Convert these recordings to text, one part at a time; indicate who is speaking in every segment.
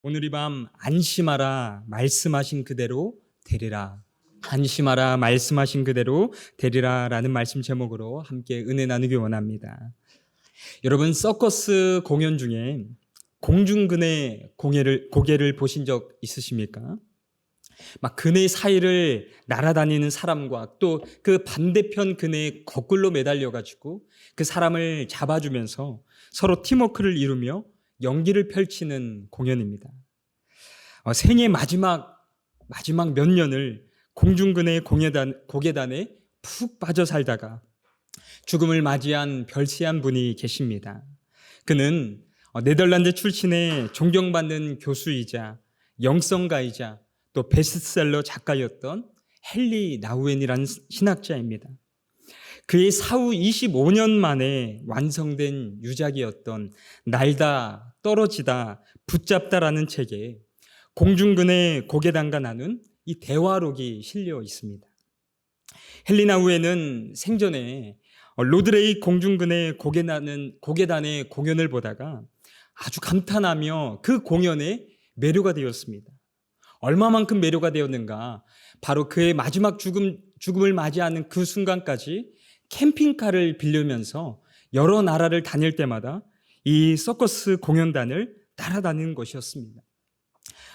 Speaker 1: 오늘 이 밤 안심하라 말씀하신 그대로 되리라. 안심하라 말씀하신 그대로 되리라 라는 말씀 제목으로 함께 은혜 나누기 원합니다. 여러분, 서커스 공연 중에 공중근의 고개를 보신 적 있으십니까? 막 그네 사이를 날아다니는 사람과 또 그 반대편 그네에 거꾸로 매달려 가지고 그 사람을 잡아주면서 서로 팀워크를 이루며 연기를 펼치는 공연입니다. 생애 마지막 몇 년을 공중근의 고계단에 푹 빠져 살다가 죽음을 맞이한 별세한 분이 계십니다. 그는 네덜란드 출신의 존경받는 교수이자 영성가이자 또 베스트셀러 작가였던 헨리 나우엔이라는 신학자입니다. 그의 사후 25년 만에 완성된 유작이었던 날다 떨어지다 붙잡다라는 책에 공중근의 고계단과 나눈 이 대화록이 실려 있습니다. 헨리 나우엔은 생전에 로드레이 공중근의 고계단의 공연을 보다가 아주 감탄하며 그 공연에 매료가 되었습니다. 얼마만큼 매료가 되었는가? 바로 그의 마지막 죽음을 맞이하는 그 순간까지 캠핑카를 빌리면서 여러 나라를 다닐 때마다 이 서커스 공연단을 따라다니는 것이었습니다.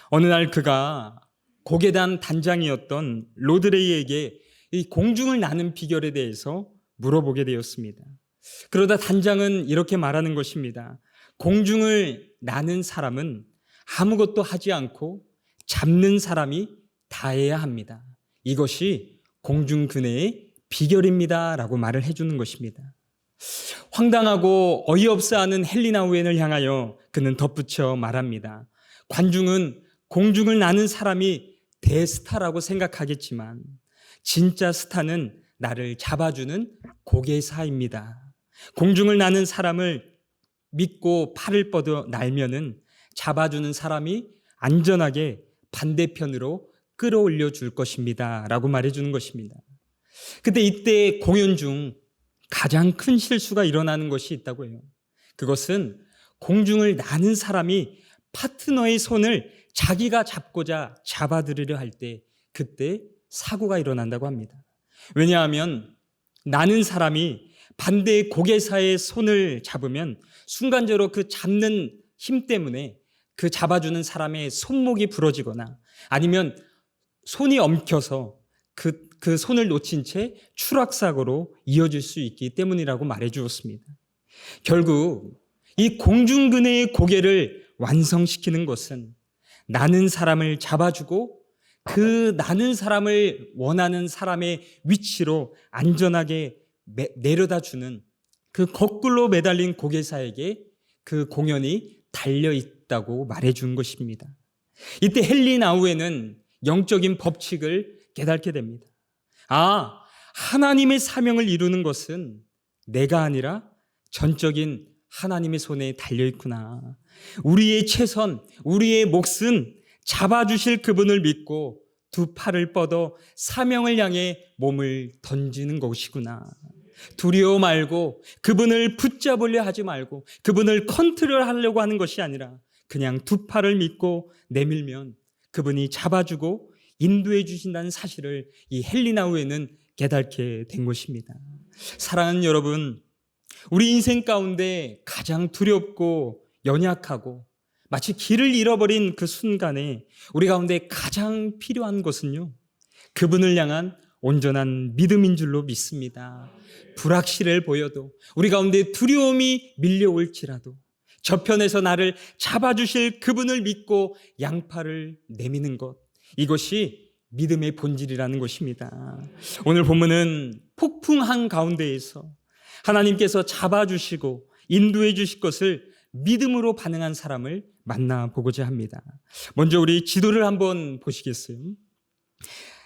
Speaker 1: 어느 날 그가 고계단 단장이었던 로드레이에게 이 공중을 나는 비결에 대해서 물어보게 되었습니다. 그러다 단장은 이렇게 말하는 것입니다. 공중을 나는 사람은 아무것도 하지 않고 잡는 사람이 다 해야 합니다. 이것이 공중근해의 비결입니다 라고 말을 해주는 것입니다. 황당하고 어이없어 하는 헨리 나우엔을 향하여 그는 덧붙여 말합니다. 관중은 공중을 나는 사람이 대스타라고 생각하겠지만 진짜 스타는 나를 잡아주는 고개사입니다. 공중을 나는 사람을 믿고 팔을 뻗어 날면은 잡아주는 사람이 안전하게 반대편으로 끌어올려 줄 것입니다 라고 말해주는 것입니다. 근데 이때 공연 중 가장 큰 실수가 일어나는 것이 있다고 해요. 그것은 공중을 나는 사람이 파트너의 손을 자기가 잡고자 잡아들이려 할 때 그때 사고가 일어난다고 합니다. 왜냐하면 나는 사람이 반대의 고개사의 손을 잡으면 순간적으로 그 잡는 힘 때문에 그 잡아주는 사람의 손목이 부러지거나 아니면 손이 엉켜서 그 손을 놓친 채 추락사고로 이어질 수 있기 때문이라고 말해 주었습니다. 결국 이 공중근해의 고개를 완성시키는 것은 나는 사람을 잡아주고 그 나는 사람을 원하는 사람의 위치로 안전하게 내려다 주는 그 거꾸로 매달린 고개사에게 그 공연이 달려있다고 말해준 것입니다. 이때 헨리 나우엔은 영적인 법칙을 깨닫게 됩니다. 하나님의 사명을 이루는 것은 내가 아니라 전적인 하나님의 손에 달려있구나. 우리의 최선, 우리의 몫은 잡아주실 그분을 믿고 두 팔을 뻗어 사명을 향해 몸을 던지는 것이구나. 두려워 말고 그분을 붙잡으려 하지 말고 그분을 컨트롤하려고 하는 것이 아니라 그냥 두 팔을 믿고 내밀면 그분이 잡아주고 인도해 주신다는 사실을 이 헨리 나우엔은 깨닫게 된 것입니다. 사랑하는 여러분, 우리 인생 가운데 가장 두렵고 연약하고 마치 길을 잃어버린 그 순간에 우리 가운데 가장 필요한 것은요, 그분을 향한 온전한 믿음인 줄로 믿습니다. 불확실해 보여도 우리 가운데 두려움이 밀려올지라도 저편에서 나를 잡아주실 그분을 믿고 양팔을 내미는 것, 이것이 믿음의 본질이라는 것입니다. 오늘 본문은 폭풍한 가운데에서 하나님께서 잡아주시고 인도해 주실 것을 믿음으로 반응한 사람을 만나보고자 합니다. 먼저 우리 지도를 한번 보시겠어요?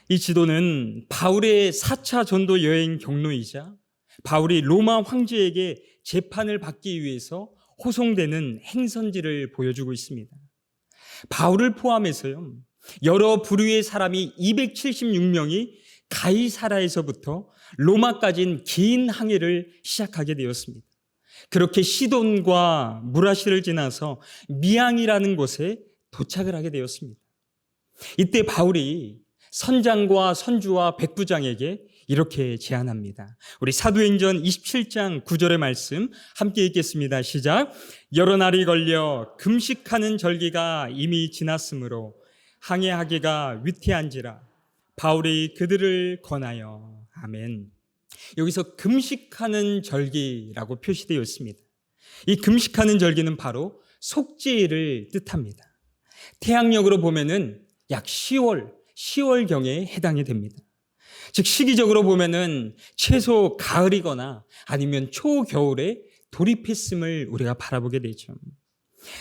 Speaker 1: 이 지도는 바울의 4차 전도 여행 경로이자 바울이 로마 황제에게 재판을 받기 위해서 호송되는 행선지를 보여주고 있습니다. 바울을 포함해서요, 여러 부류의 사람이 276명이 가이사라에서부터 로마까지는 긴 항해를 시작하게 되었습니다. 그렇게 시돈과 무라시를 지나서 미앙이라는 곳에 도착을 하게 되었습니다. 이때 바울이 선장과 선주와 백부장에게 이렇게 제안합니다. 우리 사도행전 27장 9절의 말씀 함께 읽겠습니다. 시작. 여러 날이 걸려 금식하는 절기가 이미 지났으므로 항해하기가 위태한지라 바울이 그들을 권하여. 아멘. 여기서 금식하는 절기라고 표시되어 있습니다. 이 금식하는 절기는 바로 속죄일을 뜻합니다. 태양력으로 보면은 약 10월경에 해당이 됩니다. 즉 시기적으로 보면은 최소 가을이거나 아니면 초겨울에 돌입했음을 우리가 바라보게 되죠.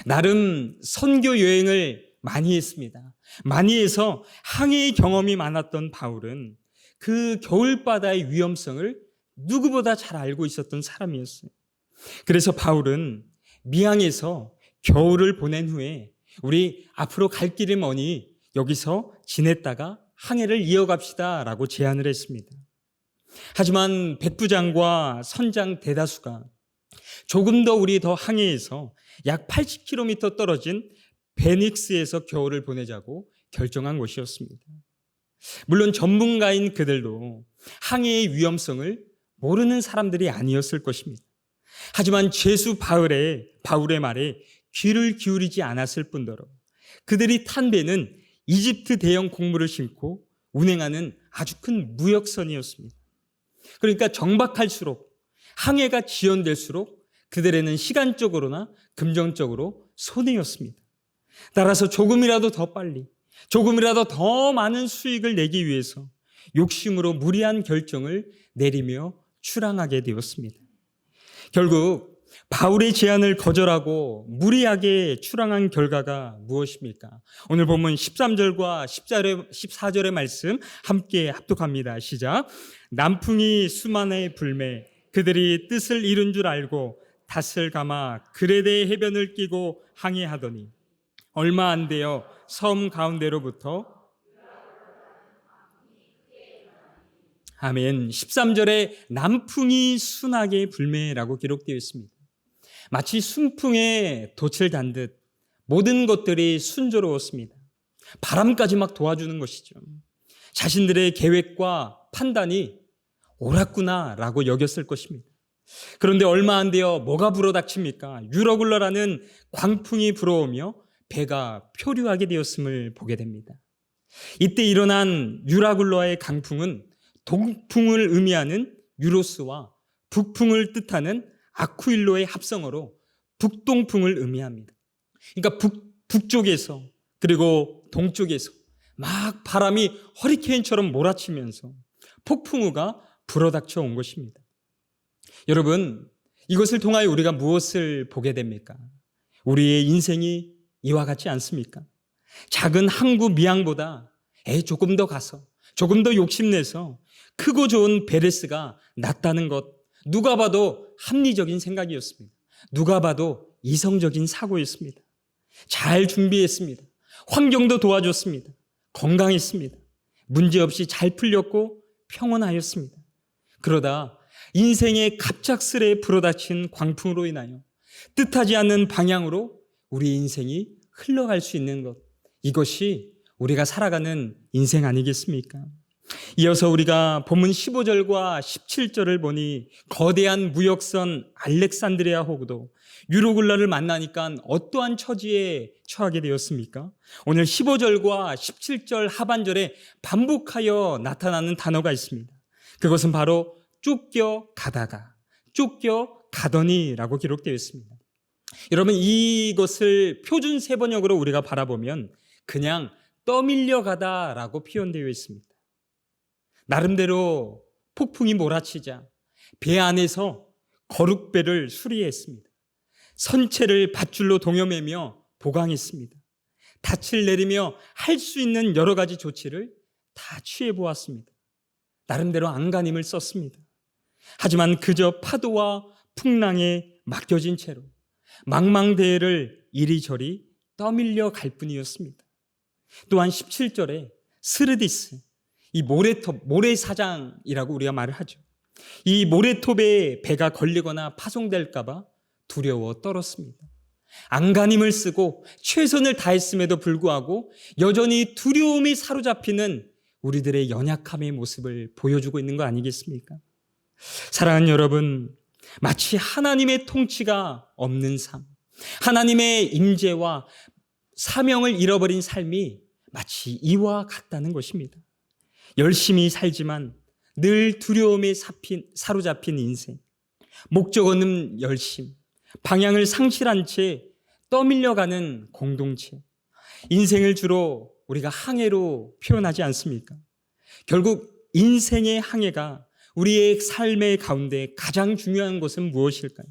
Speaker 1: 나름 선교 여행을 많이 했습니다. 많이 해서 항해의 경험이 많았던 바울은 그 겨울바다의 위험성을 누구보다 잘 알고 있었던 사람이었어요. 그래서 바울은 미항에서 겨울을 보낸 후에 우리 앞으로 갈 길이 머니 여기서 지냈다가 항해를 이어갑시다 라고 제안을 했습니다. 하지만 백부장과 선장 대다수가 조금 더 우리 더 항해에서 약 80km 떨어진 베닉스에서 겨울을 보내자고 결정한 것이었습니다. 물론 전문가인 그들도 항해의 위험성을 모르는 사람들이 아니었을 것입니다. 하지만 죄수 바울의 말에 귀를 기울이지 않았을 뿐더러 그들이 탄 배는 이집트 대형 곡물을 싣고 운행하는 아주 큰 무역선이었습니다. 그러니까 정박할수록 항해가 지연될수록 그들에는 시간적으로나 금전적으로 손해였습니다. 따라서 조금이라도 더 빨리, 조금이라도 더 많은 수익을 내기 위해서 욕심으로 무리한 결정을 내리며 출항하게 되었습니다. 결국 바울의 제안을 거절하고 무리하게 출항한 결과가 무엇입니까? 오늘 본문 13절과 14절의 말씀 함께 합독합니다. 시작. 남풍이 수만에 불매 그들이 뜻을 이룬 줄 알고 닷을 감아 그레데 해변을 끼고 항해하더니 얼마 안 되어 섬 가운데로부터 아멘. 13절에 남풍이 순하게 불매라고 기록되어 있습니다. 마치 순풍에 돛을 단 듯 모든 것들이 순조로웠습니다. 바람까지 막 도와주는 것이죠. 자신들의 계획과 판단이 옳았구나라고 여겼을 것입니다. 그런데 얼마 안 되어 뭐가 불어닥칩니까? 유러굴러라는 광풍이 불어오며 배가 표류하게 되었음을 보게 됩니다. 이때 일어난 유라굴러의 강풍은 동풍을 의미하는 유로스와 북풍을 뜻하는 아쿠일로의 합성어로 북동풍을 의미합니다. 그러니까 북쪽에서 그리고 동쪽에서 막 바람이 허리케인처럼 몰아치면서 폭풍우가 불어닥쳐 온 것입니다. 여러분, 이것을 통하여 우리가 무엇을 보게 됩니까? 우리의 인생이 이와 같지 않습니까? 작은 항구 미항보다 조금 더 가서 조금 더 욕심내서 크고 좋은 베레스가 낫다는 것, 누가 봐도 합리적인 생각이었습니다. 누가 봐도 이성적인 사고였습니다. 잘 준비했습니다. 환경도 도와줬습니다. 건강했습니다. 문제없이 잘 풀렸고 평온하였습니다. 그러다 인생의 갑작스레 불어닥친 광풍으로 인하여 뜻하지 않는 방향으로 우리 인생이 흘러갈 수 있는 것, 이것이 우리가 살아가는 인생 아니겠습니까? 이어서 우리가 본문 15절과 17절을 보니 거대한 무역선 알렉산드리아 호구도 유로굴라를 만나니까 어떠한 처지에 처하게 되었습니까? 오늘 15절과 17절 하반절에 반복하여 나타나는 단어가 있습니다. 그것은 바로 쫓겨가다가, 쫓겨가더니라고 기록되어 있습니다. 여러분, 이것을 표준 세번역으로 우리가 바라보면 그냥 떠밀려가다라고 표현되어 있습니다. 나름대로 폭풍이 몰아치자 배 안에서 거룩배를 수리했습니다. 선체를 밧줄로 동여매며 보강했습니다. 닻을 내리며 할 수 있는 여러 가지 조치를 다 취해보았습니다. 나름대로 안간힘을 썼습니다. 하지만 그저 파도와 풍랑에 맡겨진 채로 망망대해를 이리저리 떠밀려 갈 뿐이었습니다. 또한 17절에 스르디스, 이 모래사장이라고 우리가 말을 하죠. 이 모래톱에 배가 걸리거나 파손될까 봐 두려워 떨었습니다. 안간힘을 쓰고 최선을 다했음에도 불구하고 여전히 두려움이 사로잡히는 우리들의 연약함의 모습을 보여주고 있는 거 아니겠습니까? 사랑하는 여러분, 마치 하나님의 통치가 없는 삶, 하나님의 임재와 사명을 잃어버린 삶이 마치 이와 같다는 것입니다. 열심히 살지만 늘 두려움에 사로잡힌 인생, 목적 없는 열심, 방향을 상실한 채 떠밀려가는 공동체, 인생을 주로 우리가 항해로 표현하지 않습니까? 결국 인생의 항해가 우리의 삶의 가운데 가장 중요한 것은 무엇일까요?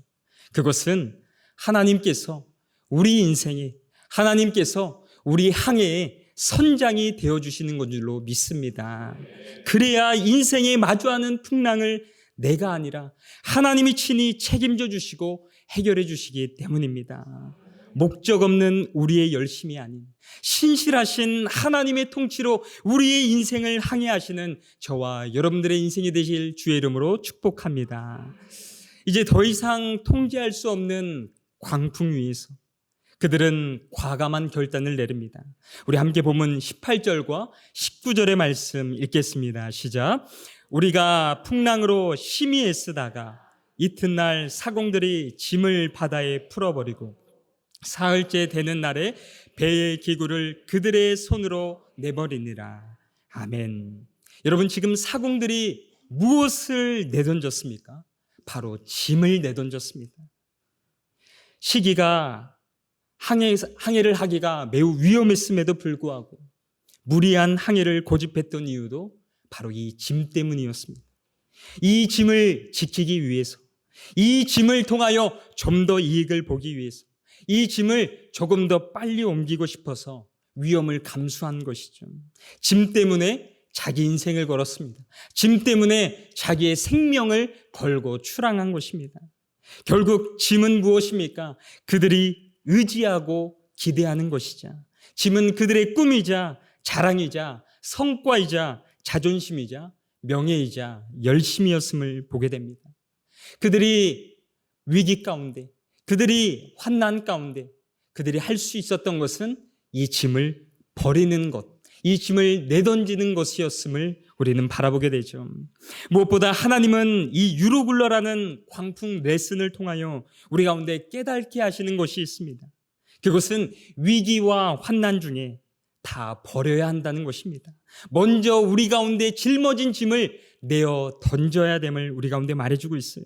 Speaker 1: 그것은 하나님께서 우리 인생에, 하나님께서 우리 항해에 선장이 되어주시는 것 줄로 믿습니다. 그래야 인생에 마주하는 풍랑을 내가 아니라 하나님이 친히 책임져 주시고 해결해 주시기 때문입니다. 목적 없는 우리의 열심이 아닌 신실하신 하나님의 통치로 우리의 인생을 항해하시는 저와 여러분들의 인생이 되실 주의 이름으로 축복합니다. 이제 더 이상 통제할 수 없는 광풍 위에서 그들은 과감한 결단을 내립니다. 우리 함께 본문 18절과 19절의 말씀 읽겠습니다. 시작. 우리가 풍랑으로 심히 애쓰다가 이튿날 사공들이 짐을 바다에 풀어버리고 사흘째 되는 날에 배의 기구를 그들의 손으로 내버리니라. 아멘. 여러분, 지금 사공들이 무엇을 내던졌습니까? 바로 짐을 내던졌습니다. 시기가 항해를 하기가 매우 위험했음에도 불구하고 무리한 항해를 고집했던 이유도 바로 이 짐 때문이었습니다. 이 짐을 지키기 위해서, 이 짐을 통하여 좀 더 이익을 보기 위해서, 이 짐을 조금 더 빨리 옮기고 싶어서 위험을 감수한 것이죠. 짐 때문에 자기 인생을 걸었습니다. 짐 때문에 자기의 생명을 걸고 출항한 것입니다. 결국 짐은 무엇입니까? 그들이 의지하고 기대하는 것이자, 짐은 그들의 꿈이자 자랑이자 성과이자 자존심이자 명예이자 열심이었음을 보게 됩니다. 그들이 위기 가운데, 그들이 환난 가운데 그들이 할 수 있었던 것은 이 짐을 버리는 것, 이 짐을 내던지는 것이었음을 우리는 바라보게 되죠. 무엇보다 하나님은 이 유로굴러라는 광풍 레슨을 통하여 우리 가운데 깨닫게 하시는 것이 있습니다. 그것은 위기와 환난 중에 다 버려야 한다는 것입니다. 먼저 우리 가운데 짊어진 짐을 내어 던져야 됨을 우리 가운데 말해주고 있어요.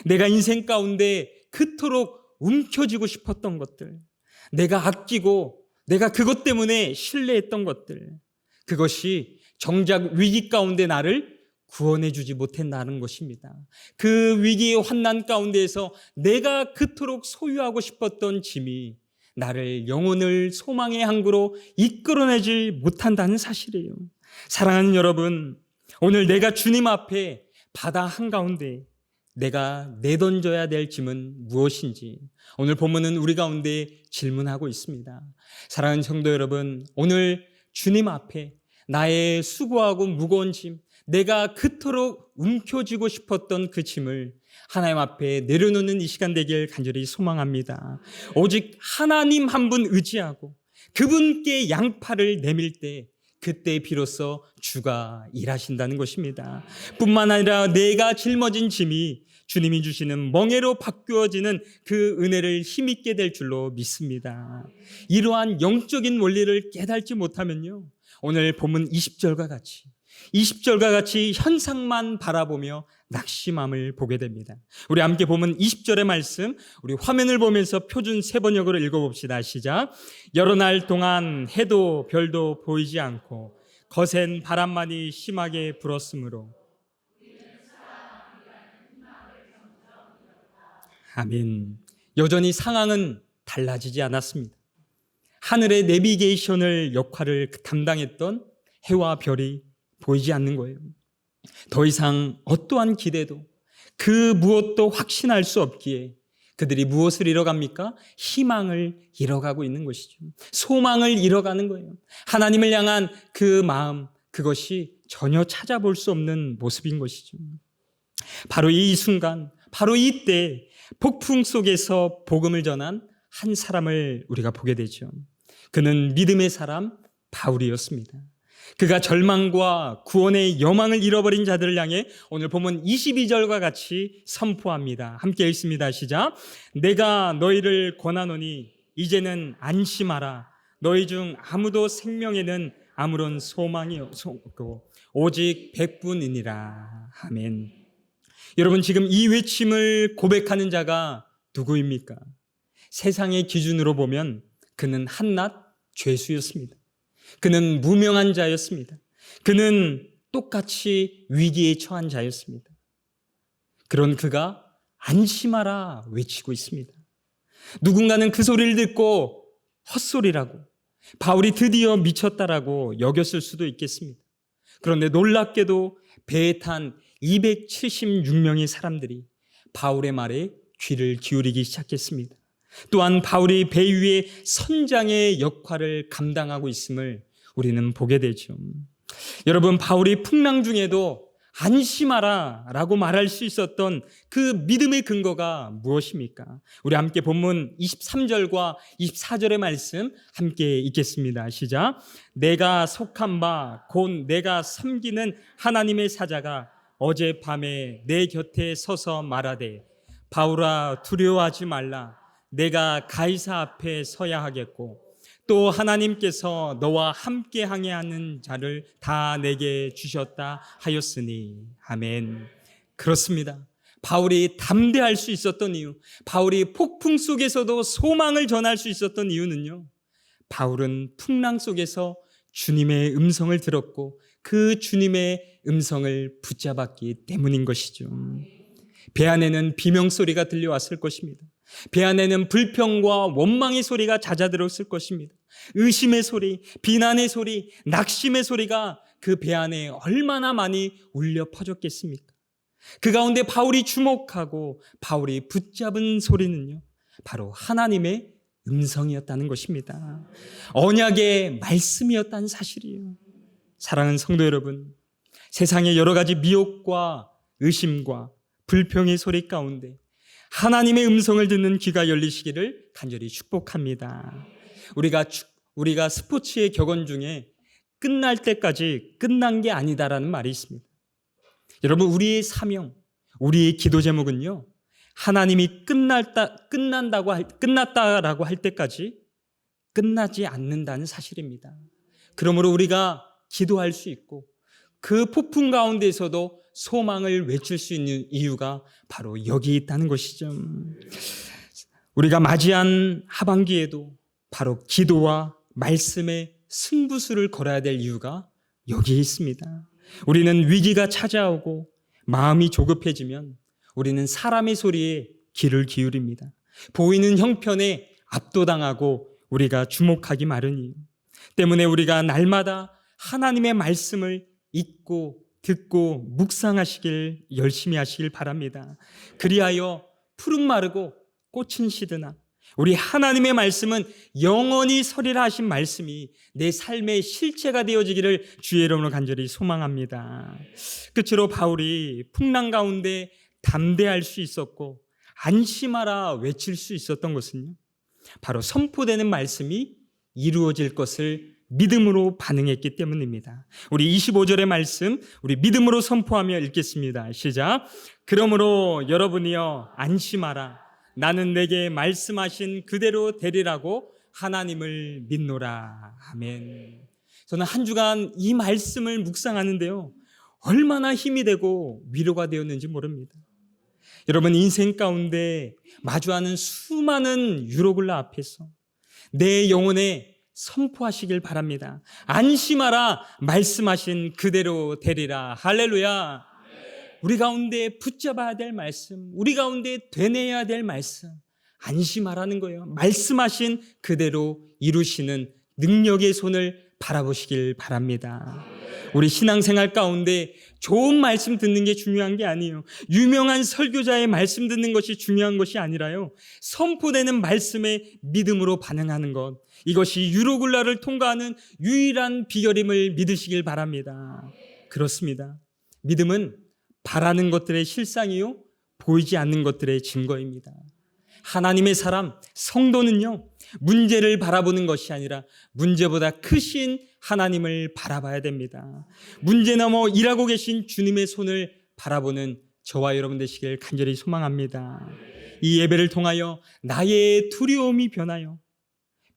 Speaker 1: 내가 인생 가운데 그토록 움켜쥐고 싶었던 것들, 내가 아끼고 내가 그것 때문에 신뢰했던 것들, 그것이 정작 위기 가운데 나를 구원해 주지 못한다는 것입니다. 그 위기의 환난 가운데에서 내가 그토록 소유하고 싶었던 짐이 나를 영혼을 소망의 항구로 이끌어내지 못한다는 사실이에요. 사랑하는 여러분, 오늘 내가 주님 앞에 바다 한가운데 내가 내던져야 될 짐은 무엇인지 오늘 본문은 우리 가운데 질문하고 있습니다. 사랑하는 성도 여러분, 오늘 주님 앞에 나의 수고하고 무거운 짐, 내가 그토록 움켜쥐고 싶었던 그 짐을 하나님 앞에 내려놓는 이 시간 되길 간절히 소망합니다. 오직 하나님 한 분 의지하고 그분께 양팔을 내밀 때 그때 비로소 주가 일하신다는 것입니다. 뿐만 아니라 내가 짊어진 짐이 주님이 주시는 멍에로 바뀌어지는 그 은혜를 힘있게 될 줄로 믿습니다. 이러한 영적인 원리를 깨닫지 못하면요, 오늘 본문 20절과 같이 현상만 바라보며 낙심함을 보게 됩니다. 우리 함께 본문 20절의 말씀, 우리 화면을 보면서 표준 3번역으로 읽어봅시다. 시작. 여러 날 동안 해도 별도 보이지 않고 거센 바람만이 심하게 불었으므로. 아멘. 여전히 상황은 달라지지 않았습니다. 하늘의 내비게이션을 역할을 담당했던 해와 별이 보이지 않는 거예요. 더 이상 어떠한 기대도 그 무엇도 확신할 수 없기에 그들이 무엇을 잃어갑니까? 희망을 잃어가고 있는 것이죠. 소망을 잃어가는 거예요. 하나님을 향한 그 마음, 그것이 전혀 찾아볼 수 없는 모습인 것이죠. 바로 이 순간, 바로 이때 폭풍 속에서 복음을 전한 한 사람을 우리가 보게 되죠. 그는 믿음의 사람 바울이었습니다. 그가 절망과 구원의 여망을 잃어버린 자들을 향해 오늘 본문 22절과 같이 선포합니다. 함께 읽습니다. 시작. 내가 너희를 권하노니 이제는 안심하라. 너희 중 아무도 생명에는 아무런 소망이 없고 오직 백분이니라. 아멘. 여러분, 지금 이 외침을 고백하는 자가 누구입니까? 세상의 기준으로 보면 그는 한낱 죄수였습니다. 그는 무명한 자였습니다. 그는 똑같이 위기에 처한 자였습니다. 그런 그가 안심하라 외치고 있습니다. 누군가는 그 소리를 듣고 헛소리라고, 바울이 드디어 미쳤다라고 여겼을 수도 있겠습니다. 그런데 놀랍게도 배에 탄 276명의 사람들이 바울의 말에 귀를 기울이기 시작했습니다. 또한 바울이 배 위에 선장의 역할을 감당하고 있음을 우리는 보게 되죠. 여러분, 바울이 풍랑 중에도 안심하라 라고 말할 수 있었던 그 믿음의 근거가 무엇입니까? 우리 함께 본문 23절과 24절의 말씀 함께 읽겠습니다. 시작. 내가 속한 바 곧 내가 섬기는 하나님의 사자가 어젯밤에 내 곁에 서서 말하되 바울아 두려워하지 말라. 내가 가이사 앞에 서야 하겠고 또 하나님께서 너와 함께 항해하는 자를 다 내게 주셨다 하였으니. 아멘. 그렇습니다. 바울이 담대할 수 있었던 이유, 바울이 폭풍 속에서도 소망을 전할 수 있었던 이유는요, 바울은 풍랑 속에서 주님의 음성을 들었고 그 주님의 음성을 붙잡았기 때문인 것이죠. 배 안에는 비명소리가 들려왔을 것입니다. 배 안에는 불평과 원망의 소리가 잦아들었을 것입니다. 의심의 소리, 비난의 소리, 낙심의 소리가 그 배 안에 얼마나 많이 울려 퍼졌겠습니까? 그 가운데 바울이 주목하고 바울이 붙잡은 소리는요, 바로 하나님의 음성이었다는 것입니다. 언약의 말씀이었다는 사실이에요. 사랑하는 성도 여러분, 세상의 여러 가지 미혹과 의심과 불평의 소리 가운데 하나님의 음성을 듣는 귀가 열리시기를 간절히 축복합니다. 우리가 스포츠의 격언 중에 끝날 때까지 끝난 게 아니다라는 말이 있습니다. 여러분, 우리의 사명, 우리의 기도 제목은요, 하나님이 끝났다라고 할 때까지 끝나지 않는다는 사실입니다. 그러므로 우리가 기도할 수 있고 그 폭풍 가운데에서도 소망을 외칠 수 있는 이유가 바로 여기 있다는 것이죠. 우리가 맞이한 하반기에도 바로 기도와 말씀의 승부수를 걸어야 될 이유가 여기에 있습니다. 우리는 위기가 찾아오고 마음이 조급해지면 우리는 사람의 소리에 귀를 기울입니다. 보이는 형편에 압도당하고 우리가 주목하기 마련이에요. 때문에 우리가 날마다 하나님의 말씀을 읽고 듣고 묵상하시길 열심히 하시길 바랍니다. 그리하여 푸른 마르고 꽃은 시드나 우리 하나님의 말씀은 영원히 서리라 하신 말씀이 내 삶의 실체가 되어지기를 주의 이름으로 간절히 소망합니다. 끝으로 바울이 풍랑 가운데 담대할 수 있었고 안심하라 외칠 수 있었던 것은요, 바로 선포되는 말씀이 이루어질 것을 믿음으로 반응했기 때문입니다. 우리 25절의 말씀 우리 믿음으로 선포하며 읽겠습니다. 시작. 그러므로 여러분이여 안심하라. 나는 내게 말씀하신 그대로 되리라고 하나님을 믿노라. 아멘. 저는 한 주간 이 말씀을 묵상하는데요, 얼마나 힘이 되고 위로가 되었는지 모릅니다. 여러분, 인생 가운데 마주하는 수많은 유로글라 앞에서 내 영혼에 선포하시길 바랍니다. 안심하라. 말씀하신 그대로 되리라. 할렐루야. 우리 가운데 붙잡아야 될 말씀, 우리 가운데 되뇌어야 될 말씀, 안심하라는 거예요. 말씀하신 그대로 이루시는 능력의 손을 바라보시길 바랍니다. 우리 신앙생활 가운데 좋은 말씀 듣는 게 중요한 게 아니에요. 유명한 설교자의 말씀 듣는 것이 중요한 것이 아니라요, 선포되는 말씀에 믿음으로 반응하는 것, 이것이 유로굴라를 통과하는 유일한 비결임을 믿으시길 바랍니다. 그렇습니다. 믿음은 바라는 것들의 실상이요, 보이지 않는 것들의 증거입니다. 하나님의 사람, 성도는요, 문제를 바라보는 것이 아니라 문제보다 크신 하나님을 바라봐야 됩니다. 문제 넘어 일하고 계신 주님의 손을 바라보는 저와 여러분 되시길 간절히 소망합니다. 이 예배를 통하여 나의 두려움이 변하여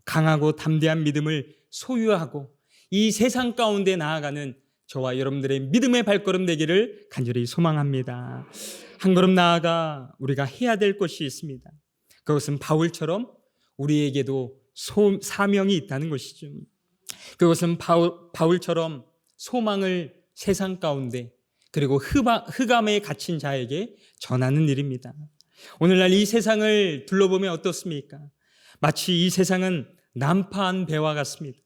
Speaker 1: 강하고 담대한 믿음을 소유하고 이 세상 가운데 나아가는 저와 여러분들의 믿음의 발걸음 되기를 간절히 소망합니다. 한 걸음 나아가 우리가 해야 될 것이 있습니다. 그것은 바울처럼 우리에게도 사명이 있다는 것이죠. 그것은 바울처럼 소망을 세상 가운데 그리고 흑암에 갇힌 자에게 전하는 일입니다. 오늘날 이 세상을 둘러보면 어떻습니까? 마치 이 세상은 난파한 배와 같습니다.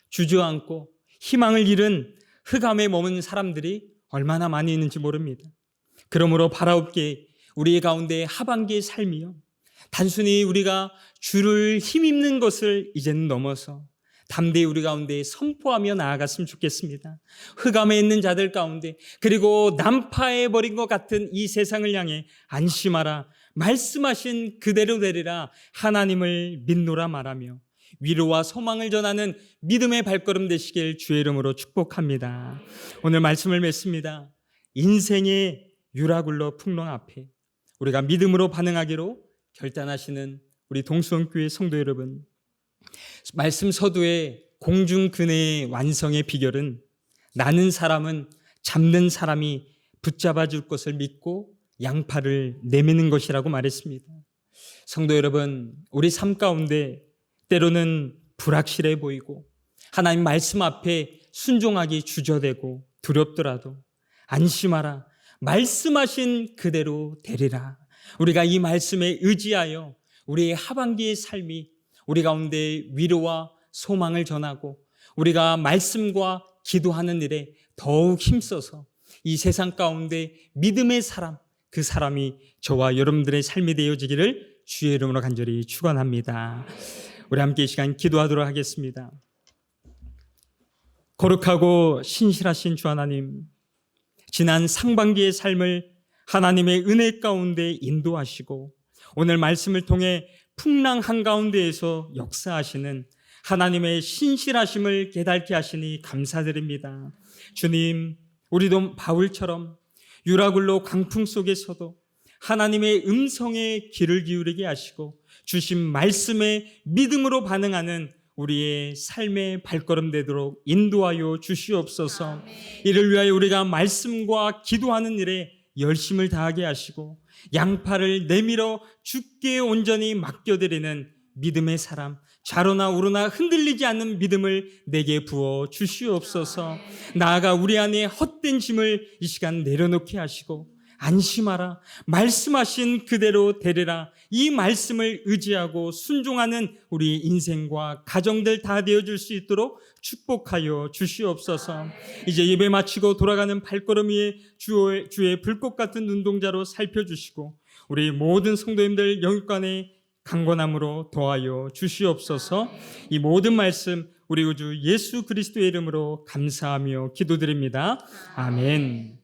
Speaker 1: 주저앉고 희망을 잃은 흑암에 머문 사람들이 얼마나 많이 있는지 모릅니다. 그러므로 바라옵게 우리 가운데 하반기의 삶이요, 단순히 우리가 주를 힘입는 것을 이제는 넘어서 담대히 우리 가운데 선포하며 나아갔으면 좋겠습니다. 흑암에 있는 자들 가운데, 그리고 난파해버린 것 같은 이 세상을 향해 안심하라, 말씀하신 그대로 되리라, 하나님을 믿노라 말하며 위로와 소망을 전하는 믿음의 발걸음 되시길 주의 이름으로 축복합니다. 오늘 말씀을 맺습니다. 인생의 유라굴로 풍랑 앞에 우리가 믿음으로 반응하기로 결단하시는 우리 동수원교회 성도 여러분, 말씀 서두에 공중근해의 완성의 비결은 나는 사람은 잡는 사람이 붙잡아 줄 것을 믿고 양팔을 내미는 것이라고 말했습니다. 성도 여러분, 우리 삶 가운데 때로는 불확실해 보이고 하나님 말씀 앞에 순종하기 주저되고 두렵더라도 안심하라, 말씀하신 그대로 되리라. 우리가 이 말씀에 의지하여 우리의 하반기의 삶이 우리 가운데 위로와 소망을 전하고 우리가 말씀과 기도하는 일에 더욱 힘써서 이 세상 가운데 믿음의 사람, 그 사람이 저와 여러분들의 삶이 되어지기를 주의 이름으로 간절히 축원합니다. 우리 함께 이 시간 기도하도록 하겠습니다. 거룩하고 신실하신 주 하나님, 지난 상반기의 삶을 하나님의 은혜 가운데 인도하시고 오늘 말씀을 통해 풍랑 한가운데에서 역사하시는 하나님의 신실하심을 깨닫게 하시니 감사드립니다. 주님, 우리도 바울처럼 유라굴로 광풍 속에서도 하나님의 음성에 귀를 기울이게 하시고 주신 말씀에 믿음으로 반응하는 우리의 삶의 발걸음 되도록 인도하여 주시옵소서. 이를 위하여 우리가 말씀과 기도하는 일에 열심을 다하게 하시고 양팔을 내밀어 주께 온전히 맡겨드리는 믿음의 사람, 좌로나 우로나 흔들리지 않는 믿음을 내게 부어 주시옵소서. 나아가 우리 안에 헛된 짐을 이 시간 내려놓게 하시고 안심하라, 말씀하신 그대로 되리라, 이 말씀을 의지하고 순종하는 우리 인생과 가정들 다 되어줄 수 있도록 축복하여 주시옵소서. 이제 예배 마치고 돌아가는 발걸음 위에 주의 불꽃 같은 눈동자로 살펴주시고 우리 모든 성도님들 영육간에 강건함으로 더하여 주시옵소서. 이 모든 말씀 우리 구주 예수 그리스도의 이름으로 감사하며 기도드립니다. 아멘.